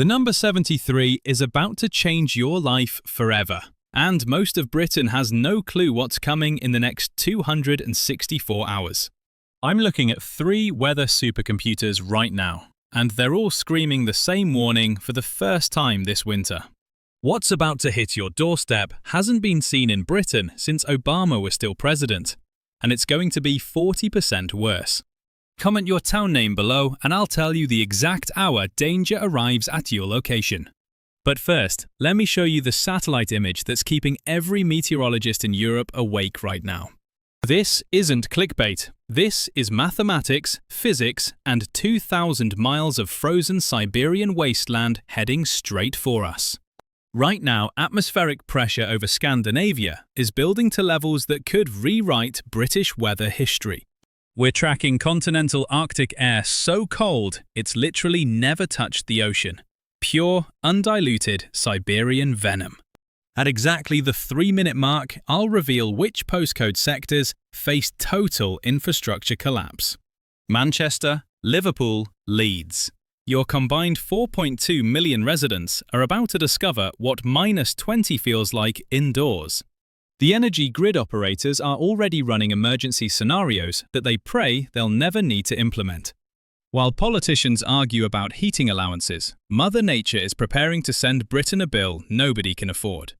The number 73 is about to change your life forever, and most of Britain has no clue what's coming in the next 264 hours. I'm looking at 3 weather supercomputers right now, and they're all screaming the same warning for the first time this winter. What's about to hit your doorstep hasn't been seen in Britain since Obama was still president, and it's going to be 40% worse. Comment your town name below and I'll tell you the exact hour danger arrives at your location. But first, let me show you the satellite image that's keeping every meteorologist in Europe awake right now. This isn't clickbait. This is mathematics, physics, and 2,000 miles of frozen Siberian wasteland heading straight for us. Right now, atmospheric pressure over Scandinavia is building to levels that could rewrite British weather history. We're tracking continental Arctic air so cold it's literally never touched the ocean. Pure, undiluted Siberian venom. At exactly the 3-minute mark, I'll reveal which postcode sectors face total infrastructure collapse. Manchester, Liverpool, Leeds. Your combined 4.2 million residents are about to discover what -20 feels like indoors. The energy grid operators are already running emergency scenarios that they pray they'll never need to implement. While politicians argue about heating allowances, Mother Nature is preparing to send Britain a bill nobody can afford.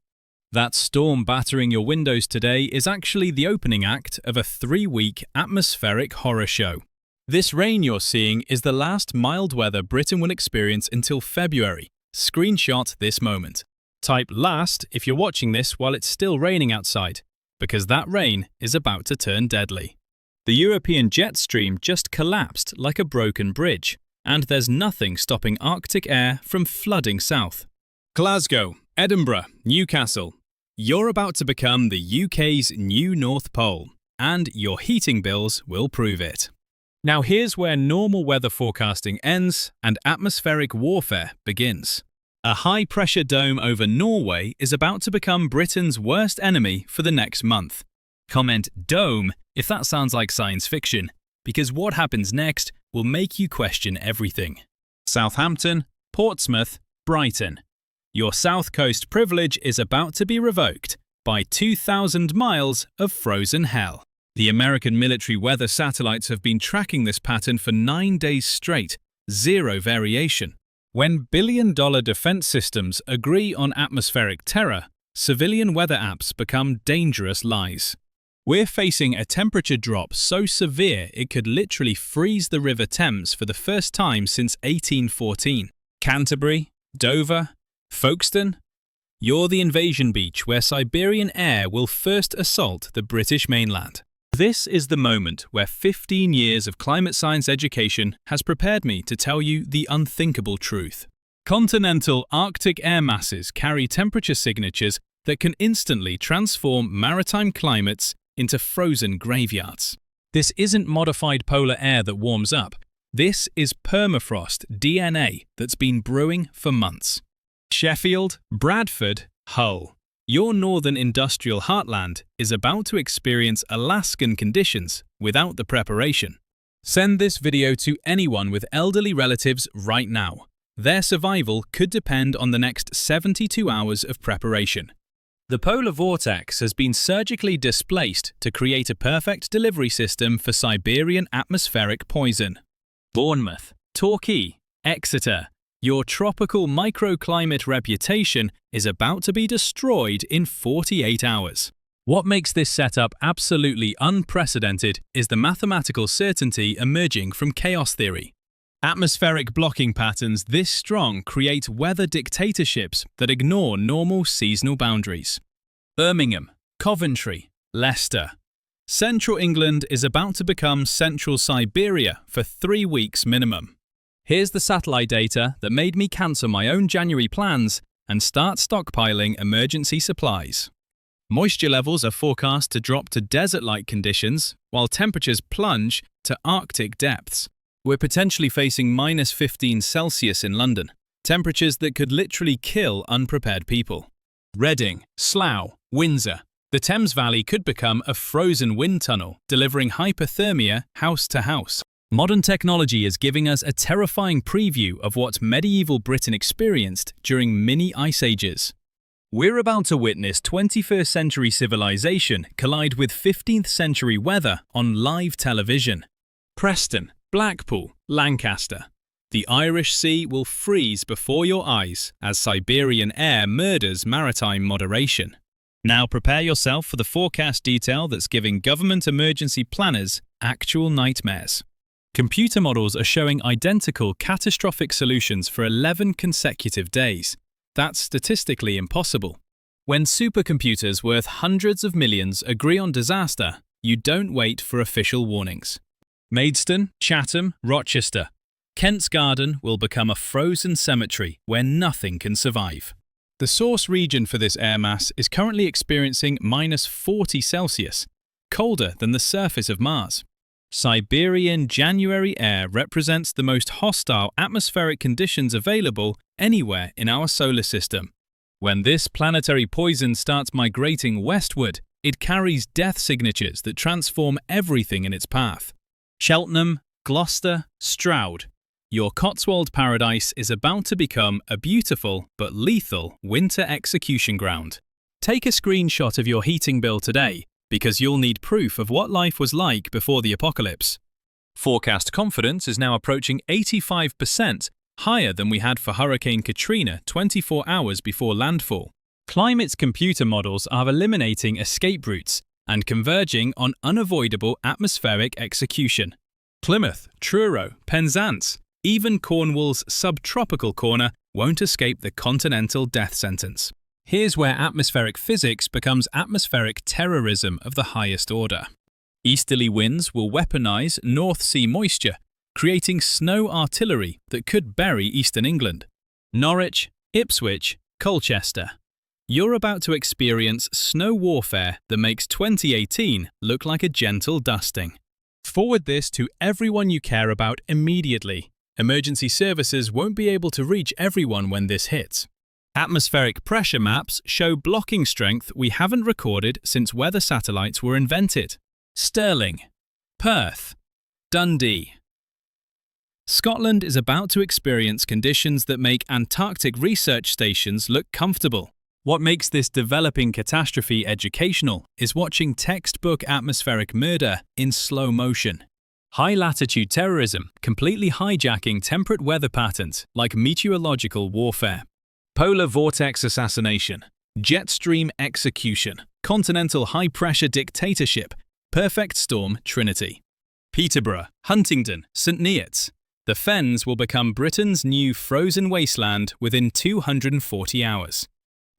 That storm battering your windows today is actually the opening act of a 3-week atmospheric horror show. This rain you're seeing is the last mild weather Britain will experience until February. Screenshot this moment. Type last if you're watching this while it's still raining outside, because that rain is about to turn deadly. The European jet stream just collapsed like a broken bridge, and there's nothing stopping Arctic air from flooding south. Glasgow, Edinburgh, Newcastle. You're about to become the UK's new North Pole, and your heating bills will prove it. Now here's where normal weather forecasting ends and atmospheric warfare begins. A high-pressure dome over Norway is about to become Britain's worst enemy for the next month. Comment dome if that sounds like science fiction, because what happens next will make you question everything. Southampton, Portsmouth, Brighton. Your South Coast privilege is about to be revoked by 2,000 miles of frozen hell. The American military weather satellites have been tracking this pattern for 9 days straight, zero variation. When billion-dollar defense systems agree on atmospheric terror, civilian weather apps become dangerous lies. We're facing a temperature drop so severe it could literally freeze the River Thames for the first time since 1814. Canterbury, Dover, Folkestone. You're the invasion beach where Siberian air will first assault the British mainland. This is the moment where 15 years of climate science education has prepared me to tell you the unthinkable truth. Continental Arctic air masses carry temperature signatures that can instantly transform maritime climates into frozen graveyards. This isn't modified polar air that warms up. This is permafrost DNA that's been brewing for months. Sheffield, Bradford, Hull. Your northern industrial heartland is about to experience Alaskan conditions without the preparation. Send this video to anyone with elderly relatives right now. Their survival could depend on the next 72 hours of preparation. The polar vortex has been surgically displaced to create a perfect delivery system for Siberian atmospheric poison. Bournemouth, Torquay, Exeter. Your tropical microclimate reputation is about to be destroyed in 48 hours. What makes this setup absolutely unprecedented is the mathematical certainty emerging from chaos theory. Atmospheric blocking patterns this strong create weather dictatorships that ignore normal seasonal boundaries. Birmingham, Coventry, Leicester. Central England is about to become Central Siberia for 3 weeks minimum. Here's the satellite data that made me cancel my own January plans and start stockpiling emergency supplies. Moisture levels are forecast to drop to desert-like conditions, while temperatures plunge to Arctic depths. We're potentially facing -15 Celsius in London, temperatures that could literally kill unprepared people. Reading, Slough, Windsor. The Thames Valley could become a frozen wind tunnel, delivering hypothermia house to house. Modern technology is giving us a terrifying preview of what medieval Britain experienced during mini ice ages. We're about to witness 21st century civilization collide with 15th century weather on live television. Preston, Blackpool, Lancaster. The Irish Sea will freeze before your eyes as Siberian air murders maritime moderation. Now prepare yourself for the forecast detail that's giving government emergency planners actual nightmares. Computer models are showing identical catastrophic solutions for 11 consecutive days. That's statistically impossible. When supercomputers worth hundreds of millions agree on disaster, you don't wait for official warnings. Maidstone, Chatham, Rochester. Kent's Garden will become a frozen cemetery where nothing can survive. The source region for this air mass is currently experiencing -40 Celsius, colder than the surface of Mars. Siberian January air represents the most hostile atmospheric conditions available anywhere in our solar system. When this planetary poison starts migrating westward, it carries death signatures that transform everything in its path. Cheltenham, Gloucester, Stroud. Your Cotswold paradise is about to become a beautiful but lethal winter execution ground. Take a screenshot of your heating bill today, because you'll need proof of what life was like before the apocalypse. Forecast confidence is now approaching 85%, higher than we had for Hurricane Katrina 24 hours before landfall. Climate's computer models are eliminating escape routes and converging on unavoidable atmospheric execution. Plymouth, Truro, Penzance, even Cornwall's subtropical corner won't escape the continental death sentence. Here's where atmospheric physics becomes atmospheric terrorism of the highest order. Easterly winds will weaponize North Sea moisture, creating snow artillery that could bury eastern England. Norwich, Ipswich, Colchester. You're about to experience snow warfare that makes 2018 look like a gentle dusting. Forward this to everyone you care about immediately. Emergency services won't be able to reach everyone when this hits. Atmospheric pressure maps show blocking strength we haven't recorded since weather satellites were invented. Stirling, Perth, Dundee. Scotland is about to experience conditions that make Antarctic research stations look comfortable. What makes this developing catastrophe educational is watching textbook atmospheric murder in slow motion. High-latitude terrorism completely hijacking temperate weather patterns like meteorological warfare. Polar vortex assassination, jet stream execution, continental high-pressure dictatorship, perfect storm trinity. Peterborough, Huntingdon, St Neots. The Fens will become Britain's new frozen wasteland within 240 hours.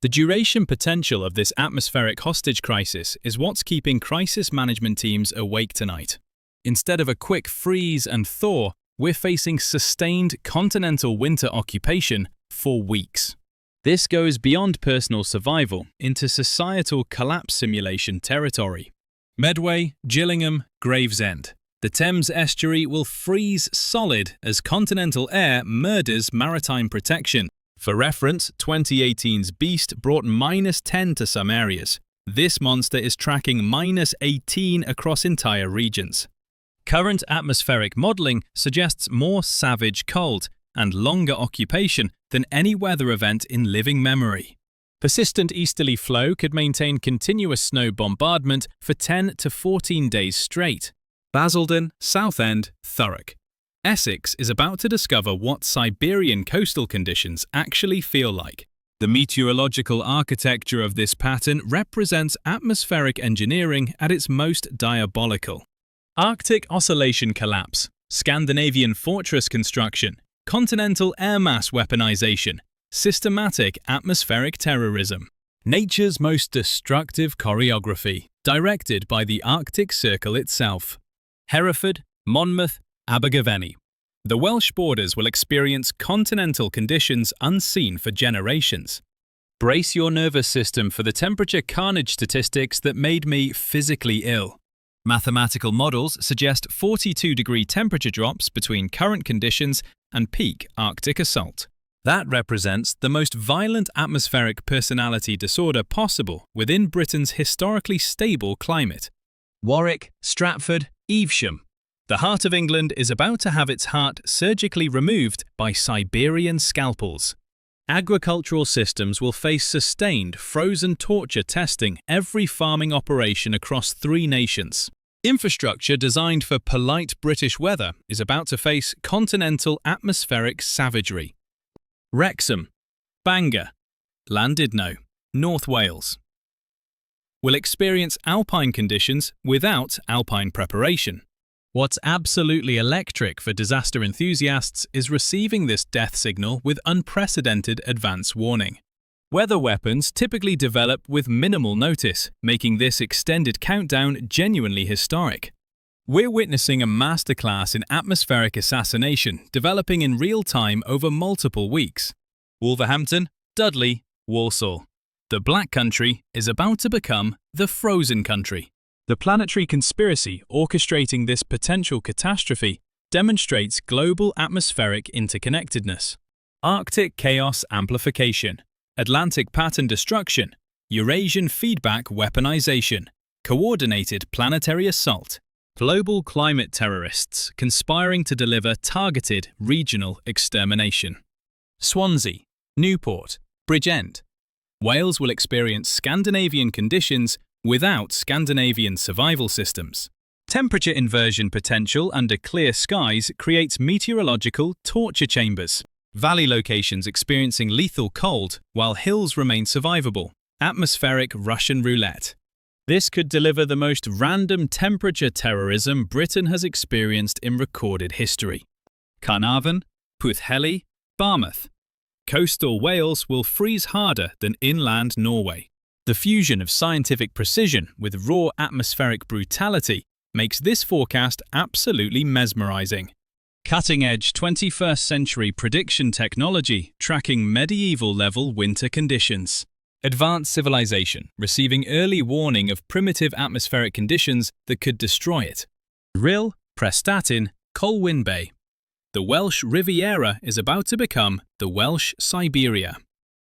The duration potential of this atmospheric hostage crisis is what's keeping crisis management teams awake tonight. Instead of a quick freeze and thaw, we're facing sustained continental winter occupation for weeks. This goes beyond personal survival into societal collapse simulation territory. Medway, Gillingham, Gravesend. The Thames estuary will freeze solid as continental air murders maritime protection. For reference, 2018's Beast brought -10 to some areas. This monster is tracking -18 across entire regions. Current atmospheric modelling suggests more savage cold and longer occupation than any weather event in living memory. Persistent easterly flow could maintain continuous snow bombardment for 10 to 14 days straight. Basildon, Southend, Thurrock. Essex is about to discover what Siberian coastal conditions actually feel like. The meteorological architecture of this pattern represents atmospheric engineering at its most diabolical. Arctic oscillation collapse, Scandinavian fortress construction, continental air mass weaponization, systematic atmospheric terrorism. Nature's most destructive choreography, directed by the Arctic Circle itself. Hereford, Monmouth, Abergavenny. The Welsh borders will experience continental conditions unseen for generations. Brace your nervous system for the temperature carnage statistics that made me physically ill. Mathematical models suggest 42-degree temperature drops between current conditions and peak Arctic assault. That represents the most violent atmospheric personality disorder possible within Britain's historically stable climate. Warwick, Stratford, Evesham. The heart of England is about to have its heart surgically removed by Siberian scalpels. Agricultural systems will face sustained frozen torture testing every farming operation across 3 nations. Infrastructure designed for polite British weather is about to face continental atmospheric savagery. Wrexham, Bangor, Llandudno, North Wales will experience alpine conditions without alpine preparation. What's absolutely electric for disaster enthusiasts is receiving this death signal with unprecedented advance warning. Weather weapons typically develop with minimal notice, making this extended countdown genuinely historic. We're witnessing a masterclass in atmospheric assassination developing in real time over multiple weeks. Wolverhampton, Dudley, Walsall. The Black Country is about to become the Frozen Country. The planetary conspiracy orchestrating this potential catastrophe demonstrates global atmospheric interconnectedness. Arctic chaos amplification, Atlantic pattern destruction, Eurasian feedback weaponization, coordinated planetary assault, global climate terrorists conspiring to deliver targeted regional extermination. Swansea, Newport, Bridgend. Wales will experience Scandinavian conditions without Scandinavian survival systems. Temperature inversion potential under clear skies creates meteorological torture chambers. Valley locations experiencing lethal cold while hills remain survivable. Atmospheric Russian roulette. This could deliver the most random temperature terrorism Britain has experienced in recorded history. Carnarvon, Pwllheli, Barmouth. Coastal Wales will freeze harder than inland Norway. The fusion of scientific precision with raw atmospheric brutality makes this forecast absolutely mesmerizing. Cutting-edge 21st century prediction technology tracking medieval-level winter conditions. Advanced civilization receiving early warning of primitive atmospheric conditions that could destroy it. Rhyl, Prestatyn, Colwyn Bay. The Welsh Riviera is about to become the Welsh Siberia.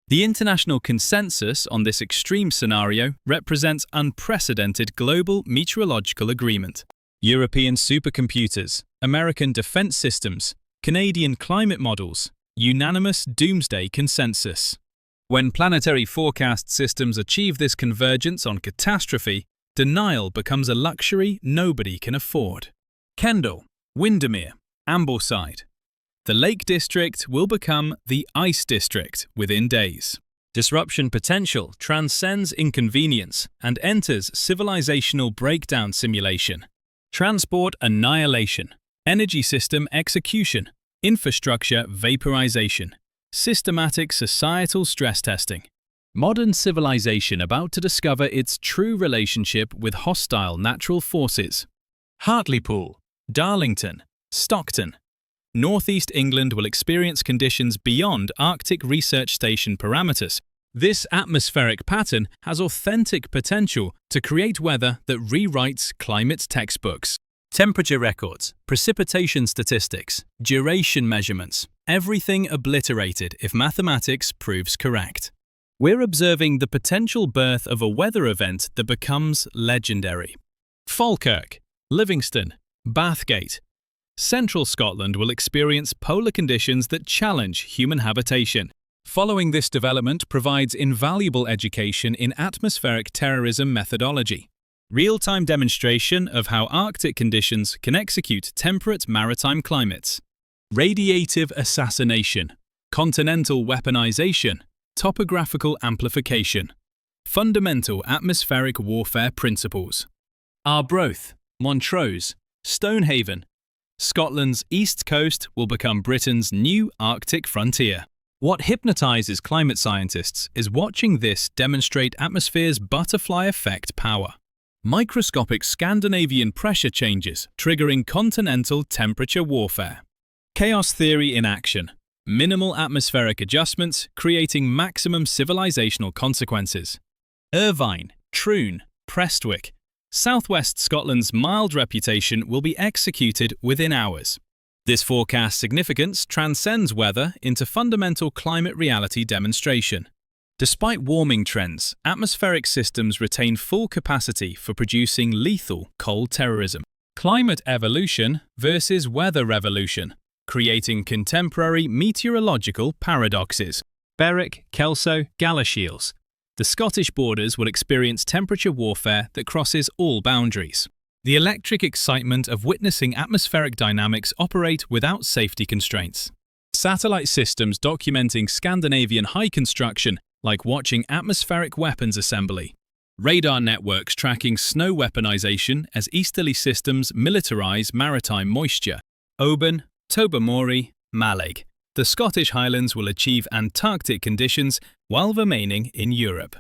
The international consensus on this extreme scenario represents unprecedented global meteorological agreement. European supercomputers, American defense systems, Canadian climate models, unanimous doomsday consensus. When planetary forecast systems achieve this convergence on catastrophe, denial becomes a luxury nobody can afford. Kendal, Windermere, Ambleside. The Lake District will become the Ice District within days. Disruption potential transcends inconvenience and enters civilizational breakdown simulation. Transport annihilation, energy system execution, infrastructure vaporization, systematic societal stress testing. Modern civilization about to discover its true relationship with hostile natural forces. Hartlepool, Darlington, Stockton. Northeast England will experience conditions beyond Arctic Research Station parameters. This atmospheric pattern has authentic potential to create weather that rewrites climate textbooks. Temperature records, precipitation statistics, duration measurements, everything obliterated if mathematics proves correct. We're observing the potential birth of a weather event that becomes legendary. Falkirk, Livingston, Bathgate. Central Scotland will experience polar conditions that challenge human habitation. Following this development provides invaluable education in atmospheric terrorism methodology. Real-time demonstration of how Arctic conditions can execute temperate maritime climates. Radiative assassination, continental weaponization, topographical amplification. Fundamental atmospheric warfare principles. Arbroath, Montrose, Stonehaven. Scotland's east coast will become Britain's new Arctic frontier. What hypnotizes climate scientists is watching this demonstrate atmosphere's butterfly effect power. Microscopic Scandinavian pressure changes triggering continental temperature warfare. Chaos theory in action. Minimal atmospheric adjustments creating maximum civilizational consequences. Irvine, Troon, Prestwick. Southwest Scotland's mild reputation will be executed within hours. This forecast significance transcends weather into fundamental climate reality demonstration. Despite warming trends, atmospheric systems retain full capacity for producing lethal cold terrorism. Climate evolution versus weather revolution, creating contemporary meteorological paradoxes. Berwick, Kelso, Galashiels. The Scottish borders will experience temperature warfare that crosses all boundaries. The electric excitement of witnessing atmospheric dynamics operate without safety constraints. Satellite systems documenting Scandinavian high construction, like watching atmospheric weapons assembly. Radar networks tracking snow weaponization as easterly systems militarize maritime moisture. Oban, Tobermory, Mallaig. The Scottish Highlands will achieve Antarctic conditions while remaining in Europe.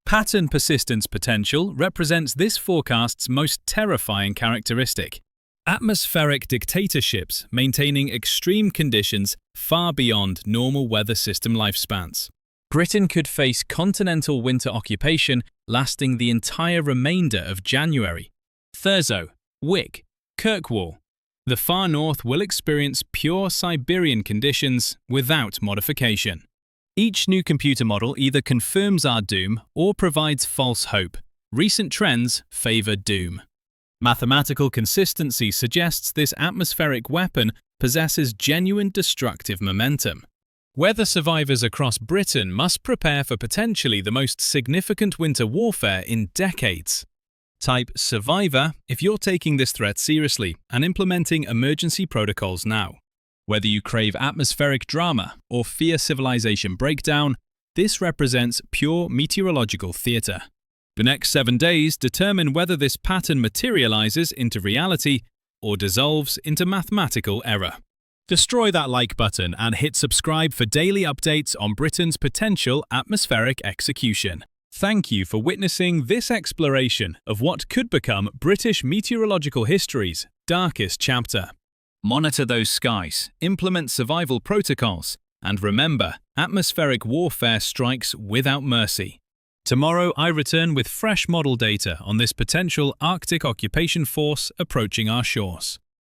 Pattern persistence potential represents this forecast's most terrifying characteristic. Atmospheric dictatorships maintaining extreme conditions far beyond normal weather system lifespans. Britain could face continental winter occupation lasting the entire remainder of January. Thurso, Wick, Kirkwall. The far north will experience pure Siberian conditions without modification. Each new computer model either confirms our doom or provides false hope. Recent trends favor doom. Mathematical consistency suggests this atmospheric weapon possesses genuine destructive momentum. Weather survivors across Britain must prepare for potentially the most significant winter warfare in decades. Type Survivor if you're taking this threat seriously and implementing emergency protocols now. Whether you crave atmospheric drama or fear civilization breakdown, this represents pure meteorological theater. The next 7 days determine whether this pattern materializes into reality or dissolves into mathematical error. Destroy that like button and hit subscribe for daily updates on Britain's potential atmospheric execution. Thank you for witnessing this exploration of what could become British meteorological history's darkest chapter. Monitor those skies, implement survival protocols, and remember, atmospheric warfare strikes without mercy. Tomorrow I return with fresh model data on this potential Arctic occupation force approaching our shores.